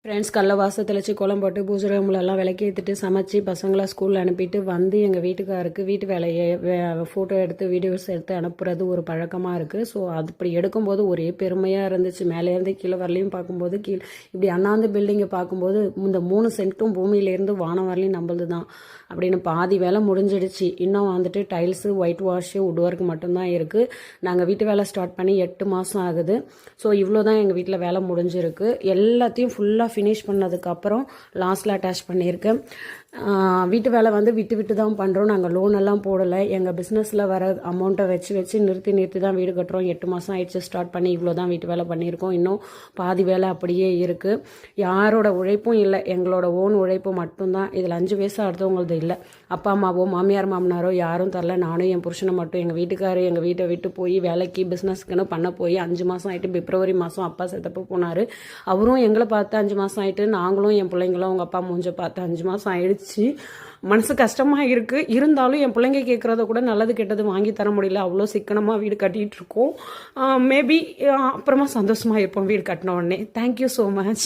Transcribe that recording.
Friends கடல வாசல் தெளித்து கோலம் போட்டு பூஜை ரூம்லலாம் விளக்கேற்றிட்டு சமைச்சு பசங்களை ஸ்கூலில் அனுப்பிட்டு வந்து எங்கள் வீட்டுக்காருக்கு வீட்டு வேலையை ஃபோட்டோ எடுத்து வீடியோஸ் எடுத்து அனுப்புறது ஒரு பழக்கமாக இருக்குது. ஸோ அது இப்படி எடுக்கும்போது ஒரே பெருமையாக இருந்துச்சு. மேலேருந்து கீழே வரலையும் பார்க்கும்போது இப்படி அண்ணாந்து பில்டிங்கை பார்க்கும்போது இந்த 3 சென்ட்டும் பூமியிலேருந்து வானம் வரலையும் நம்மளது தான் அப்படின்னு பாதி வேலை முடிஞ்சிடுச்சு. இன்னும் வந்துட்டு tiles, white wash, would work மட்டும்தான் இருக்குது. நாங்கள் வீட்டு வேலை ஸ்டார்ட் பண்ணி 8 மாதம் ஆகுது. ஸோ இவ்வளோ தான் எங்கள் வீட்டில் வேலை முடிஞ்சிருக்கு. எல்லாத்தையும் ஃபுல்லாக ஃபினிஷ் பண்ணதுக்கப்புறம் லாஸ்ட்டில் அட்டாச் பண்ணியிருக்கேன். வீட்டு வேலை வந்து விட்டு தான் பண்ணுறோம். நாங்கள் லோன் எல்லாம் போடலை. எங்கள் பிஸ்னஸில் வர அமௌண்ட்டை வச்சு நிறுத்தி தான் வீடு கட்டுறோம். 8 மாதம் ஆயிடுச்சு ஸ்டார்ட் பண்ணி. இவ்வளோ தான் வீட்டு வேலை பண்ணியிருக்கோம். இன்னும் பாதி வேலை அப்படியே இருக்குது. யாரோட உழைப்பும் இல்லை, எங்களோட ஓன் உழைப்பு மட்டும்தான். இதில் 5 பைசா அடுத்தவங்களது இல்லை. அப்பா அம்மாவோ மாமியார் மாமனாரோ யாரும் தரல. நானும் என் புருஷனை மட்டும். எங்கள் வீட்டுக்காரர் எங்கள் வீட்டை விட்டு போய் வேலைக்கு பிஸ்னஸ்க்குன்னு பண்ண போய் 5 மாதம் ஆகிட்டு. பிப்ரவரி மாதம் அப்பா செத்தப்போ போனார். அவரும் எங்களை பார்த்து 5 மாதம் ஆகிட்டு. நாங்களும் என் பிள்ளைங்களும் அவங்க அப்பா மூஞ்ச பார்த்து 5 மாதம் ஆயிடுச்சு. மனசு கஷ்டமாக இருக்குது. இருந்தாலும் என் பிள்ளைங்க கேட்குறத கூட நல்லது கெட்டது வாங்கி தர முடியல. அவ்வளோ சிக்கனமாக வீடு கட்டிகிட்டு இருக்கோம். மேபி அப்புறமா சந்தோஷமாக இருப்போம் வீடு கட்டின உடனே. Thank you so much.